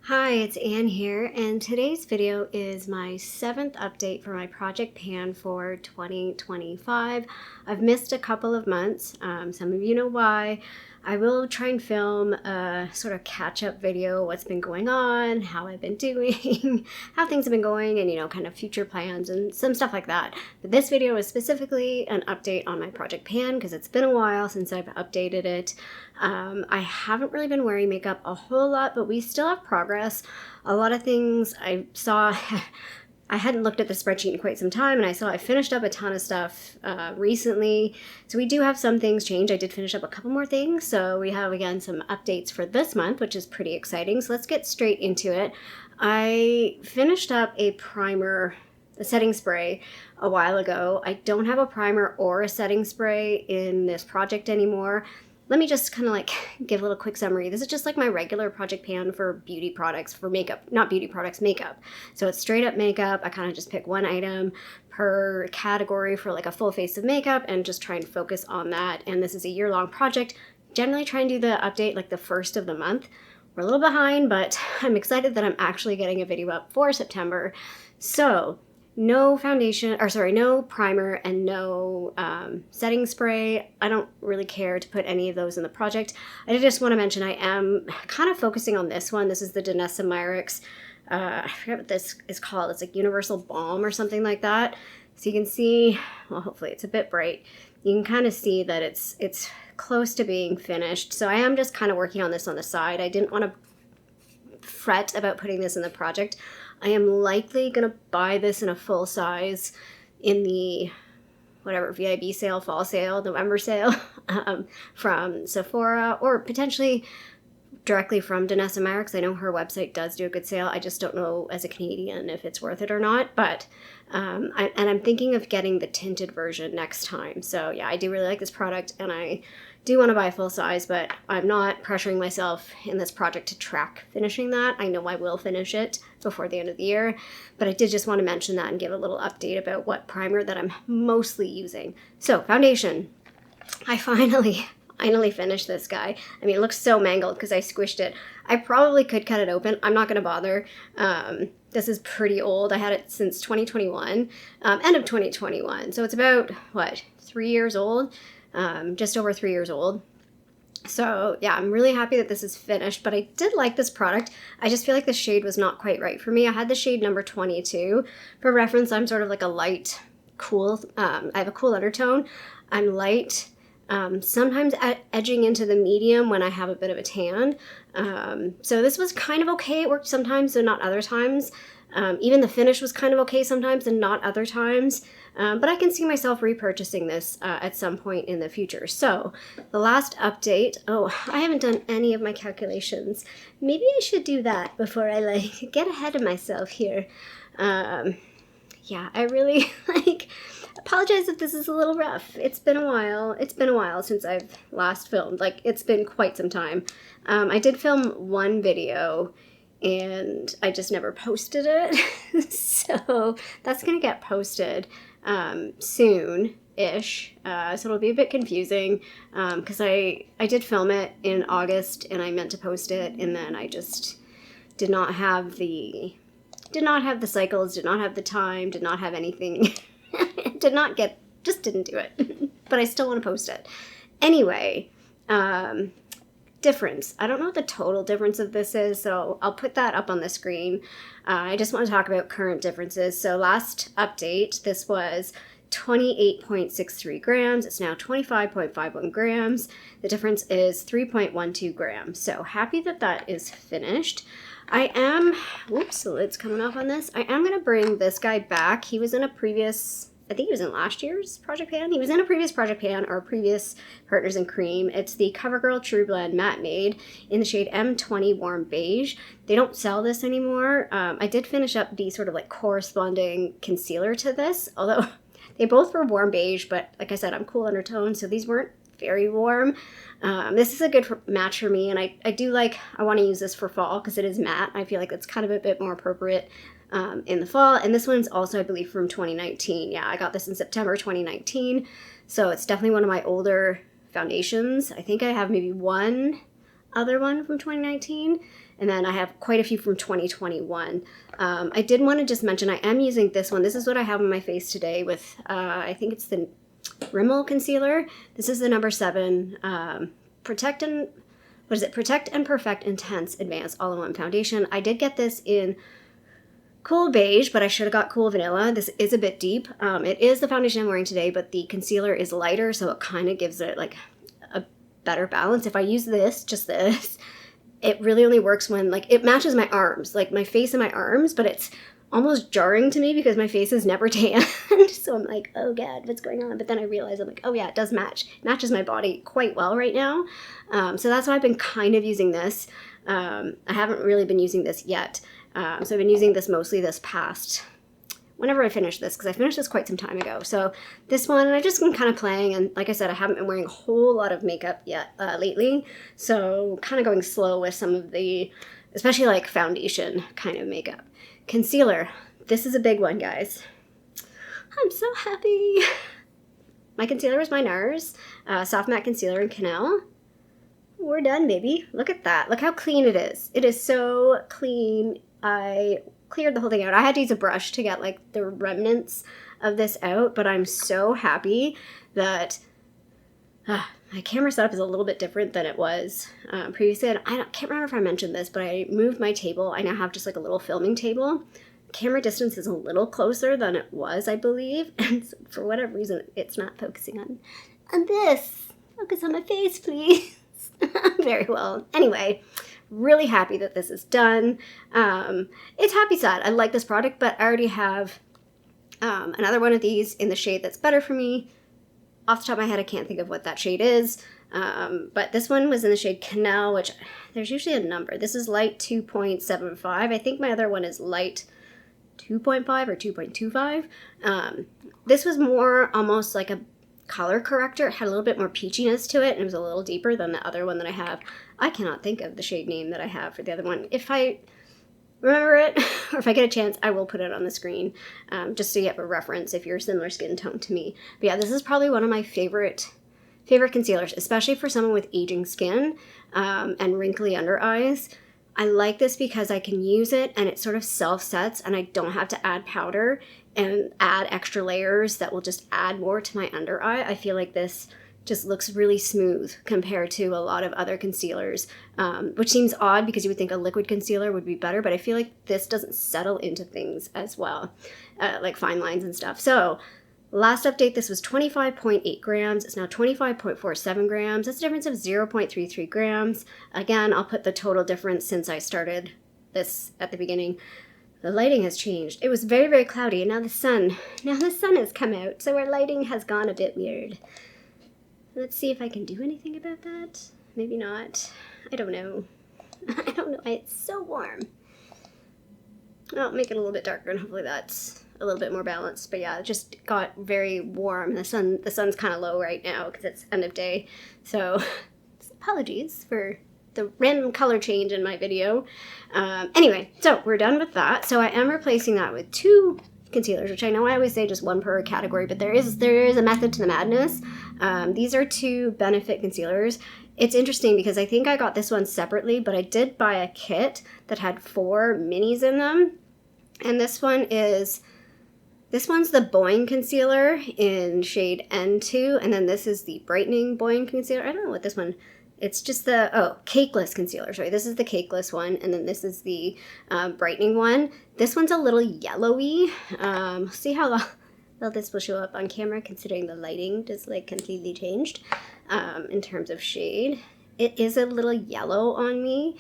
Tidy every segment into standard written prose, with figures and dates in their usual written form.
Hi, it's Anne here, and today's video is my 7th update for my Project Pan for 2025. I've missed a couple of months. Some of you know why. I will try and film a sort of catch-up video, what's been going on, how I've been doing, how things have been going, and kind of future plans and some stuff like that. But this video is specifically an update on my Project Pan because it's been a while since I've updated it. I haven't really been wearing makeup a whole lot, but we still have progress. A lot of things I saw, I hadn't looked at the spreadsheet in quite some time, and I finished up a ton of stuff recently. So we do have some things change. I did finish up a couple more things. So we have, again, some updates for this month, which is pretty exciting. So let's get straight into it. I finished up a primer, a setting spray, a while ago. I don't have a primer or a setting spray in this project anymore. Let me just kind of give a little quick summary. This is just like my regular Project Pan for beauty products, for makeup, not beauty products, makeup. So it's straight up makeup. I kind of just pick one item per category for a full face of makeup and just try and focus on that. And this is a year-long project. Generally try and do the update the first of the month. We're a little behind, but I'm excited that I'm actually getting a video up for September. So no foundation, no primer and no setting spray. I don't really care to put any of those in the project. I just want to mention I am kind of focusing on this one. This is the Danessa Myricks. I forget what this is called. It's like Universal Balm or something like that. So you can see, well, hopefully it's a bit bright. You can kind of see that it's close to being finished. So I am just kind of working on this on the side. I didn't want to fret about putting this in the project. I am likely going to buy this in a full size in the VIB sale, fall sale, November sale from Sephora, or potentially directly from Danessa Myricks. I know her website does do a good sale. I just don't know as a Canadian if it's worth it or not. But I'm thinking of getting the tinted version next time. So yeah, I do really like this product, and I do want to buy full size, but I'm not pressuring myself in this project to track finishing that. I know I will finish it before the end of the year, but I did just want to mention that and give a little update about what primer that I'm mostly using. So foundation, I finally finished this guy. I mean, it looks so mangled because I squished it. I probably could cut it open. I'm not going to bother. This is pretty old. I had it since 2021, end of 2021. So it's about, 3 years old? Just over 3 years old. So yeah, I'm really happy that this is finished, but I did like this product. I just feel like the shade was not quite right for me. I had the shade number 22. For reference, I'm sort of like a light, cool, I have a cool undertone. I'm light, sometimes edging into the medium when I have a bit of a tan. So this was kind of okay. It worked sometimes and not other times. Even the finish was kind of okay sometimes and not other times. But I can see myself repurchasing this at some point in the future. So the last update, I haven't done any of my calculations. Maybe I should do that before I get ahead of myself here. Yeah, I really apologize if this is a little rough. It's been a while. It's been a while since I've last filmed. It's been quite some time. I did film one video and I just never posted it. So that's going to get posted soon-ish. So it'll be a bit confusing because I did film it in August and I meant to post it, and then I just did not have the cycles, did not have the time, did not have anything. Just didn't do it. But I still want to post it. Anyway, difference. I don't know what the total difference of this is, so I'll put that up on the screen. I just want to talk about current differences. So last update, this was 28.63 grams. It's now 25.51 grams. The difference is 3.12 grams. So happy that that is finished. I am, whoops, the lid's coming off on this. I am going to bring this guy back. He was in a previous, I think he was in last year's Project Pan. He was in a previous Project Pan or previous Partners in Cream. It's the CoverGirl True Blend Matte Made in the shade M20 Warm Beige. They don't sell this anymore. I did finish up the sort of corresponding concealer to this, although they both were warm beige, but like I said, I'm cool undertone, so these weren't very warm. This is a good match for me, and I want to use this for fall because it is matte. I feel like it's kind of a bit more appropriate in the fall. And this one's also, I believe, from 2019. Yeah, I got this in September 2019, so it's definitely one of my older foundations. I think I have maybe one other one from 2019, And then I have quite a few from 2021. I did want to just mention I am using this one. This is what I have on my face today with, I think it's the Rimmel concealer. This is the number 7 Protect and Perfect Intense Advanced All-in-One Foundation. I did get this in Cool Beige, but I should have got Cool Vanilla. This is a bit deep. It is the foundation I'm wearing today, but the concealer is lighter, so it kind of gives it like a better balance. If I use this, just this, it really only works when, like, it matches my arms, like my face and my arms, but it's almost jarring to me because my face is never tan. So I'm like, oh God, what's going on? But then I realize I'm like, oh yeah, it does match. It matches my body quite well right now. So that's why I've been kind of using this. I haven't really been using this yet. So I've been using this mostly this past, whenever I finish this, because I finished this quite some time ago. So this one, I've just been kind of playing, and like I said, I haven't been wearing a whole lot of makeup yet lately. So kind of going slow with some of the, especially like foundation kind of makeup. Concealer. This is a big one, guys. I'm so happy. My concealer is my NARS Soft Matte Concealer in Cannelle. We're done, baby. Look at that. Look how clean it is. It is so clean. I cleared the whole thing out. I had to use a brush to get like the remnants of this out, but I'm so happy that my camera setup is a little bit different than it was previously. And I can't remember if I mentioned this, but I moved my table. I now have just like a little filming table. Camera distance is a little closer than it was, I believe. And so for whatever reason, it's not focusing on this. Focus on my face, please. Very well. Anyway, really happy that this is done. It's happy sad. I like this product, but I already have another one of these in the shade that's better for me. Off the top of my head, I can't think of what that shade is. But this one was in the shade Cannelle, which there's usually a number. This is light 2.75. I think my other one is light 2.5 or 2.25. This was more almost like a color corrector. It had a little bit more peachiness to it, and it was a little deeper than the other one that I have. I cannot think of the shade name that I have for the other one. If I remember it, or if I get a chance, I will put it on the screen, just so you have a reference if you're a similar skin tone to me. But yeah, this is probably one of my favorite concealers, especially for someone with aging skin and wrinkly under eyes. I like this because I can use it and it sort of self-sets, and I don't have to add powder and add extra layers that will just add more to my under eye. I feel like this just looks really smooth compared to a lot of other concealers, which seems odd because you would think a liquid concealer would be better, but I feel like this doesn't settle into things as well, like fine lines and stuff. So last update, this was 25.8 grams. It's now 25.47 grams. That's a difference of 0.33 grams. Again, I'll put the total difference since I started this at the beginning. The lighting has changed. It was very, very cloudy, and now the sun has come out, so our lighting has gone a bit weird. Let's see if I can do anything about that. Maybe not. I don't know. I don't know. It's so warm. I'll make it a little bit darker, and hopefully that's a little bit more balanced. But yeah, it just got very warm. The sun's kind of low right now because it's end of day. So apologies for the random color change in my video. Anyway, so we're done with that. So I am replacing that with 2 concealers, which I know I always say just one per category, but there is a method to the madness. These are 2 Benefit concealers. It's interesting because I think I got this one separately, but I did buy a kit that had 4 minis in them. And this one's the Boing concealer in shade N2, and then this is the brightening Boing concealer. I don't know what this one, it's just the, Cakeless concealer, sorry. This is the Cakeless one, and then this is the brightening one. This one's a little yellowy. See how well this will show up on camera, considering the lighting just like completely changed in terms of shade. It is a little yellow on me.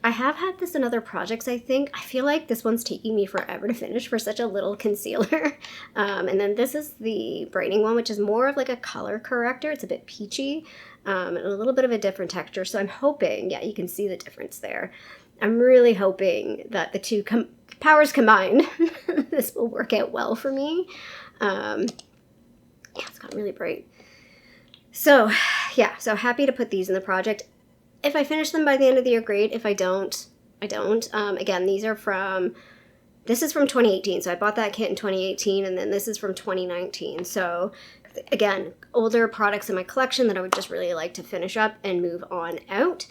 I have had this in other projects, I think. I feel like this one's taking me forever to finish for such a little concealer. And then this is the brightening one, which is more of like a color corrector. It's a bit peachy and a little bit of a different texture. So I'm hoping, yeah, you can see the difference there. I'm really hoping that the 2 powers combined, this will work out well for me. Yeah, it's gotten really bright. So yeah, so happy to put these in the project. If I finish them by the end of the year, great. If I don't, I don't. Again, this is from 2018. So I bought that kit in 2018, and then this is from 2019. So again, older products in my collection that I would just really like to finish up and move on out.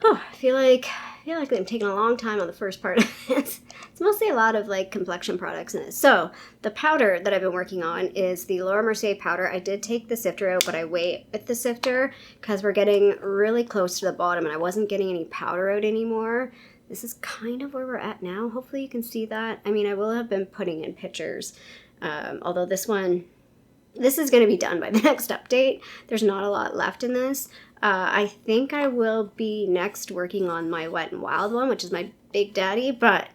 Oh, I feel like I'm taking a long time on the first part of this. It's mostly a lot of like complexion products in this. So the powder that I've been working on is the Laura Mercier powder. I did take the sifter out, but I wait with the sifter because we're getting really close to the bottom and I wasn't getting any powder out anymore. This is kind of where we're at now. Hopefully you can see that. I mean, I will have been putting in pictures, although this is going to be done by the next update. There's not a lot left in this. I think I will be next working on my Wet n Wild one, which is my Big Daddy, but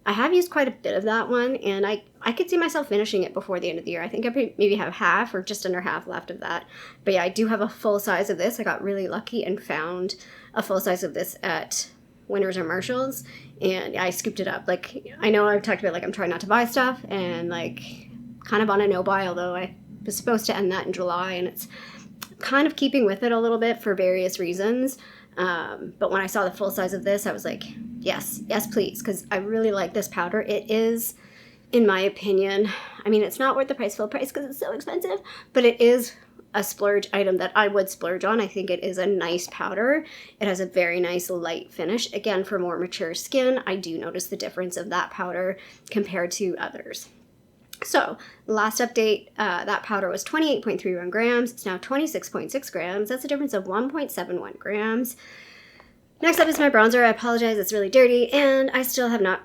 I have used quite a bit of that one, and I could see myself finishing it before the end of the year. I think I maybe have half or just under half left of that. But yeah, I do have a full size of this. I got really lucky and found a full size of this at Winners or Marshalls, and I scooped it up. Like, I know I've talked about, like, I'm trying not to buy stuff, and, like, kind of on a no-buy, although I was supposed to end that in July, and it's kind of keeping with it a little bit for various reasons. But when I saw the full size of this, I was like, yes, please, because I really like this powder. It is, in my opinion, I mean, it's not worth the price full price because it's so expensive, but it is a splurge item that I would splurge on. I think it is a nice powder. It has a very nice light finish. Again, for more mature skin, I do notice the difference of that powder compared to others. So, last update, that powder was 28.31 grams. It's now 26.6 grams. That's a difference of 1.71 grams. Next up is my bronzer. I apologize, it's really dirty, and I still have not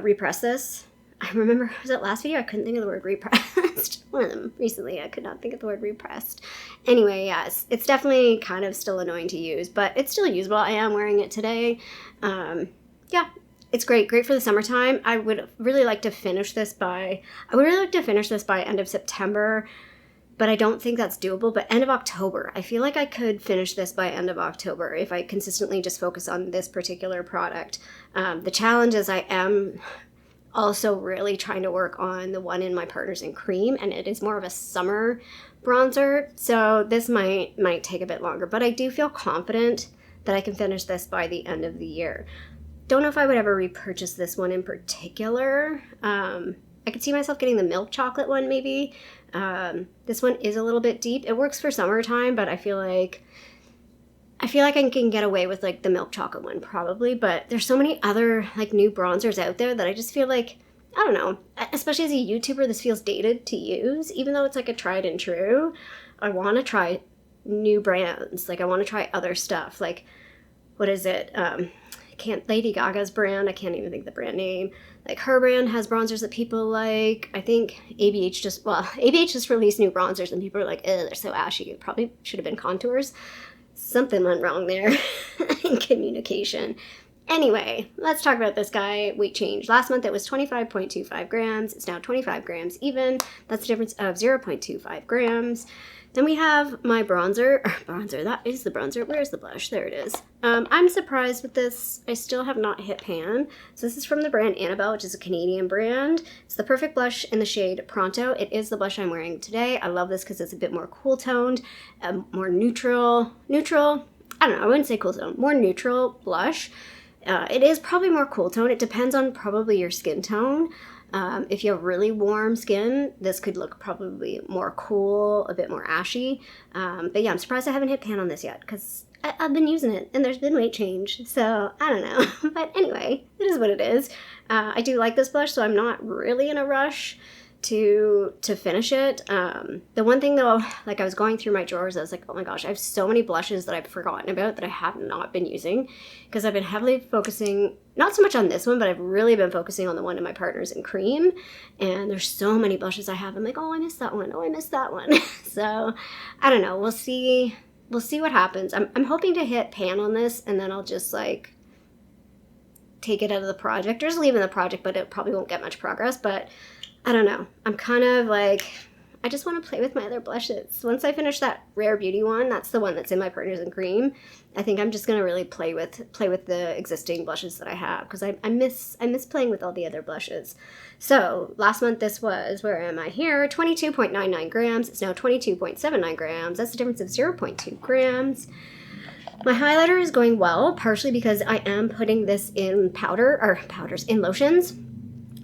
repressed this. I remember, was it last video? I couldn't think of the word repressed. One of them recently, I could not think of the word repressed. Anyway, yes, it's definitely kind of still annoying to use, but it's still usable. I am wearing it today. Yeah. It's great for the summertime. I would really like to finish this by end of September, but I don't think that's doable. But end of October, I feel like I could finish this by end of October if I consistently just focus on this particular product. The challenge is I am also really trying to work on the one in my Partners in Cream, and it is more of a summer bronzer, so this might take a bit longer, but I do feel confident that I can finish this by the end of the year. Don't know if I would ever repurchase this one in particular. I could see myself getting the milk chocolate one maybe. This one is a little bit deep. It works for summertime, but I feel like I can get away with like the milk chocolate one probably, but there's so many other like new bronzers out there that I just feel like, I don't know, especially as a YouTuber, this feels dated to use, even though it's like a tried and true. I want to try new brands. Like I want to try other stuff. Like, what is it? Lady Gaga's brand, I can't even think of the brand name. Like her brand has bronzers that people like. I think ABH just released new bronzers and people are like, they're so ashy. It probably should have been contours. Something went wrong there in communication. Anyway, let's talk about this guy. Weight change. Last month it was 25.25 grams. It's now 25 grams even. That's a difference of 0.25 grams. Then we have my bronzer. That is the bronzer. Where's the blush? There it is. I'm surprised with this. I still have not hit pan. So this is from the brand Annabelle, which is a Canadian brand. It's the perfect blush in the shade Pronto. It is the blush I'm wearing today. I love this because it's a bit more cool toned, more neutral. I don't know, I wouldn't say cool tone. More neutral blush. It is probably more cool tone. It depends on probably your skin tone. If you have really warm skin, this could look probably more cool, a bit more ashy. But yeah, I'm surprised I haven't hit pan on this yet because I've been using it and there's been weight change. So I don't know. But anyway, it is what it is. I do like this blush, so I'm not really in a rush to finish it. The one thing though, like I was going through my drawers, I was like, oh my gosh, I have so many blushes that I've forgotten about that I have not been using because I've been heavily focusing, not so much on this one, but I've really been focusing on the one in my Partners in Cream, and there's so many blushes I have. I'm like, oh, I missed that one. Oh, I missed that one. So I don't know. We'll see what happens. I'm hoping to hit pan on this and then I'll just like take it out of the project or just leave it in the project, but it probably won't get much progress. But I don't know. I'm kind of like, I just want to play with my other blushes. Once I finish that Rare Beauty one, that's the one that's in my Partners in Cream, I think I'm just going to really play with the existing blushes that I have because I miss playing with all the other blushes. So last month this was, where am I here? 22.99 grams. It's now 22.79 grams. That's a difference of 0.2 grams. My highlighter is going well, partially because I am putting this in in lotions.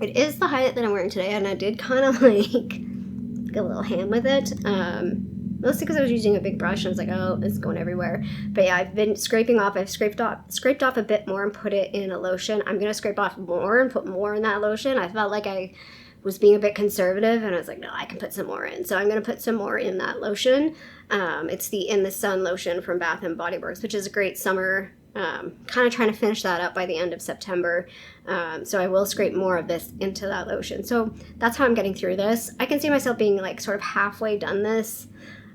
It is the highlight that I'm wearing today, and I did kind of like go a little ham with it. mostly because I was using a big brush and I was like, oh, it's going everywhere. But yeah, I've been scraping off. I've scraped off a bit more and put it in a lotion. I'm going to scrape off more and put more in that lotion. I felt like I was being a bit conservative, and I was like, no, I can put some more in. So I'm going to put some more in that lotion. It's the In the Sun lotion from Bath & Body Works, which is a great summer. Kind of trying to finish that up by the end of September. So I will scrape more of this into that lotion. So that's how I'm getting through this. I can see myself being like sort of halfway done this.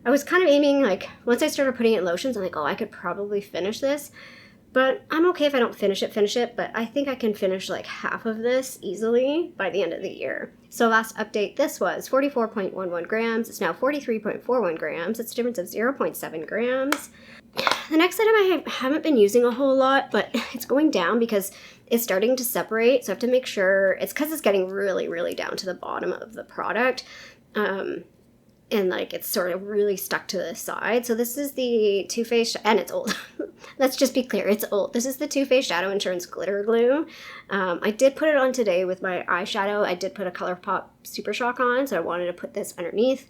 I was kind of aiming, like, once I started putting it in lotions, I'm like, oh, I could probably finish this. But I'm okay if I don't finish it, but I think I can finish like half of this easily by the end of the year. So last update, this was 44.11 grams. It's now 43.41 grams. It's a difference of 0.7 grams. The next item I haven't been using a whole lot, but it's going down because it's starting to separate. So I have to make sure, it's because it's getting really, really down to the bottom of the product. And like it's sort of really stuck to the side. So this is the Too Faced, and it's old. Let's just be clear, it's old. This is the Too Faced Shadow Insurance Glitter Glue. I did put it on today with my eyeshadow. I did put a Colourpop Super Shock on, so I wanted to put this underneath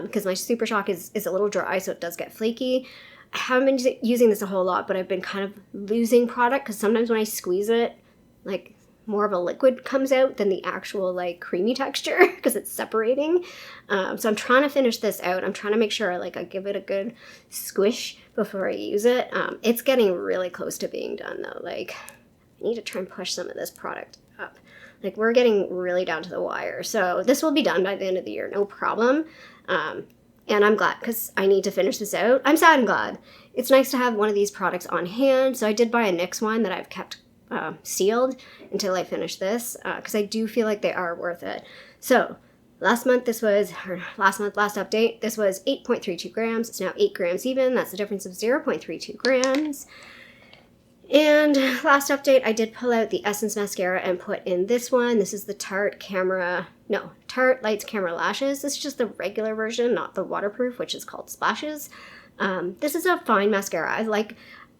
because my Super Shock is a little dry, so it does get flaky. I haven't been using this a whole lot, but I've been kind of losing product because sometimes when I squeeze it, like more of a liquid comes out than the actual like creamy texture because it's separating. So I'm trying to finish this out. I'm trying to make sure I give it a good squish before I use it. It's getting really close to being done though. Like I need to try and push some of this product up. Like we're getting really down to the wire. So this will be done by the end of the year, no problem. And I'm glad because I need to finish this out. I'm sad and glad. It's nice to have one of these products on hand. So I did buy a NYX one that I've kept sealed until I finish this because I do feel like they are worth it. So last update, this was 8.32 grams. It's now 8 grams even. That's the difference of 0.32 grams. And last update, I did pull out the Essence mascara and put in this one. This is the Tarte Lights Camera Lashes. This is just the regular version, not the waterproof, which is called Splashes. This is a fine mascara.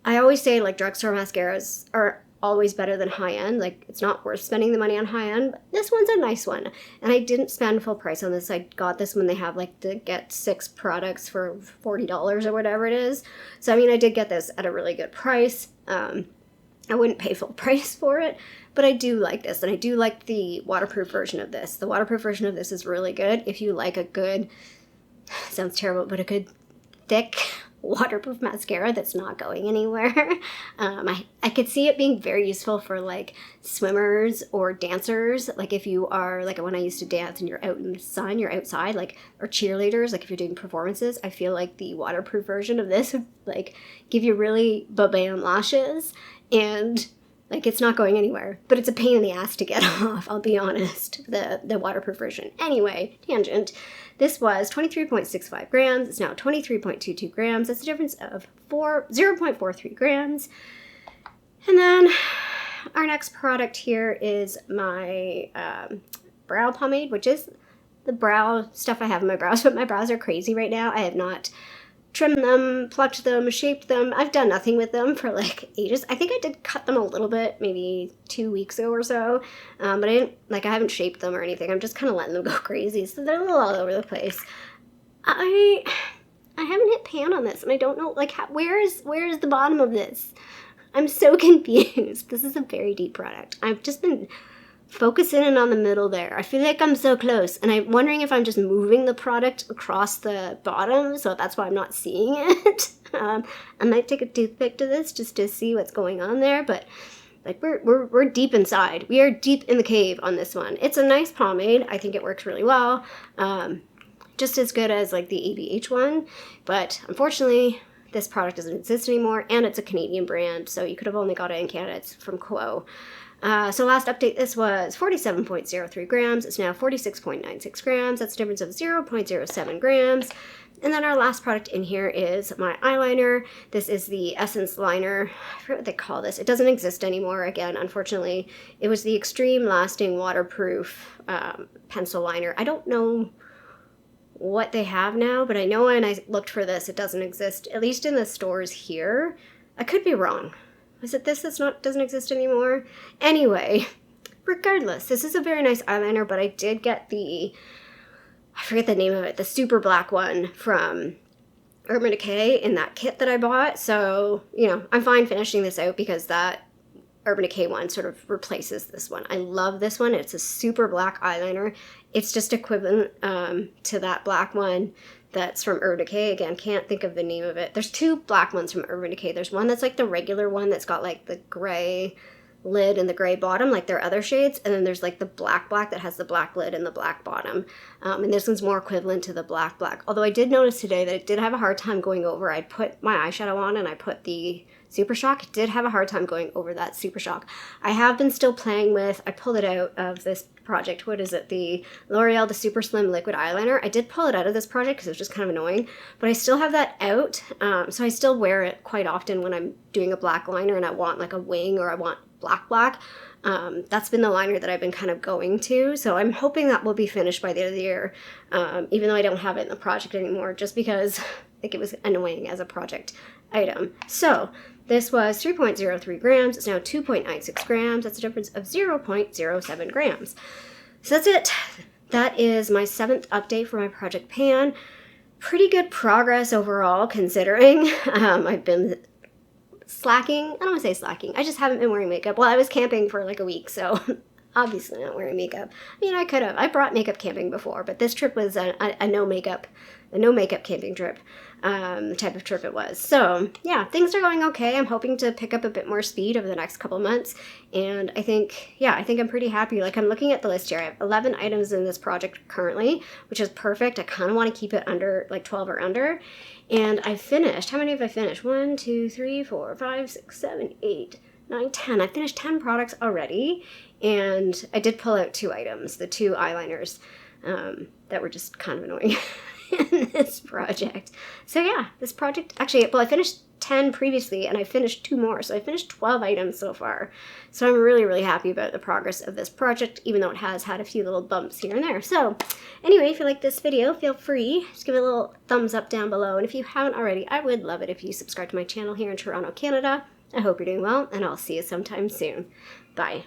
I always say like drugstore mascaras are always better than high-end. Like it's not worth spending the money on high-end, but this one's a nice one. And I didn't spend full price on this. I got this when they have like the get 6 products for $40 or whatever it is. So I mean I did get this at a really good price. I wouldn't pay full price for it, but I do like this, and I do like the waterproof version of this. The waterproof version of this is really good if you like a good, sounds terrible, but a good thick waterproof mascara that's not going anywhere. I could see it being very useful for like swimmers or dancers. Like if you are like when I used to dance and you're out in the sun, you're outside, like, or cheerleaders, like if you're doing performances, I feel like the waterproof version of this would like give you really ba-bam lashes, and like it's not going anywhere, but it's a pain in the ass to get off, I'll be honest, the waterproof version. Anyway, tangent. This was 23.65 grams. It's now 23.22 grams. That's a difference of 0.43 grams. And then our next product here is my brow pomade, which is the brow stuff I have in my brows, but my brows are crazy right now. I have not trimmed them, plucked them, shaped them. I've done nothing with them for like ages. I think I did cut them a little bit, maybe 2 weeks ago or so, but I haven't shaped them or anything. I'm just kind of letting them go crazy, so they're a little all over the place. I haven't hit pan on this, and I don't know like where is the bottom of this? I'm so confused. This is a very deep product. I've just been focusing in on the middle there. I feel like I'm so close, and I'm wondering if I'm just moving the product across the bottom, so that's why I'm not seeing it. I might take a toothpick to this just to see what's going on there, but like we're deep inside. We are deep in the cave on this one. It's a nice pomade. I think it works really well. Just as good as like the ABH one, but unfortunately this product doesn't exist anymore, and it's a Canadian brand, so you could have only got it in Canada. It's from Quo. So last update, this was 47.03 grams. It's now 46.96 grams. That's a difference of 0.07 grams. And then our last product in here is my eyeliner. This is the Essence liner. I forget what they call this. It doesn't exist anymore. Again, unfortunately, it was the Extreme Lasting Waterproof pencil liner. I don't know what they have now, but I know when I looked for this, it doesn't exist, at least in the stores here. I could be wrong. Is it this doesn't exist anymore? Anyway, regardless, this is a very nice eyeliner, but I did get I forget the name of it, the super black one from Urban Decay in that kit that I bought. So, you know, I'm fine finishing this out because that Urban Decay one sort of replaces this one. I love this one. It's a super black eyeliner. It's just equivalent to that black one that's from Urban Decay. Again, can't think of the name of it. There's two black ones from Urban Decay. There's one that's like the regular one that's got like the gray lid and the gray bottom, like their other shades, and then there's like the black that has the black lid and the black bottom, and this one's more equivalent to the black. Although I did notice today that it did have a hard time going over. I put my eyeshadow on and I put the Super Shock. It did have a hard time going over that Super Shock. I have been still playing with, I pulled it out of this project, what is it, the L'Oreal the Super Slim Liquid Eyeliner. I did pull it out of this project because it was just kind of annoying, but I still have that out, so I still wear it quite often when I'm doing a black liner and I want like a wing or I want black. That's been the liner that I've been kind of going to, so I'm hoping that will be finished by the end of the year, even though I don't have it in the project anymore, just because I think it was annoying as a project item. So this was 3.03 grams. It's now 2.96 grams. That's a difference of 0.07 grams. So that's it. That is my 7th update for my Project Pan. Pretty good progress overall, considering I've been slacking. I don't want to say slacking. I just haven't been wearing makeup. Well, I was camping for like a week, so obviously not wearing makeup. I mean, I could have. I brought makeup camping before, but this trip was a no makeup camping trip, type of trip it was. So yeah, things are going okay. I'm hoping to pick up a bit more speed over the next couple months, and I think I'm pretty happy. Like, I'm looking at the list here. I have 11 items in this project currently, which is perfect. I kind of want to keep it under like 12 or under. And I finished, how many have I finished? 1, 2, 3, 4, 5, 6, 7, 8, 9, 10. I finished 10 products already, and I did pull out 2 items, the 2 eyeliners that were just kind of annoying in this project. So yeah, this project, actually, well, I finished 10 previously, and I finished 2 more, so I finished 12 items so far. So I'm really, really happy about the progress of this project, even though it has had a few little bumps here and there. So anyway, if you like this video, feel free, just give it a little thumbs up down below, and if you haven't already, I would love it if you subscribe to my channel here in Toronto, Canada. I hope you're doing well, and I'll see you sometime soon. Bye.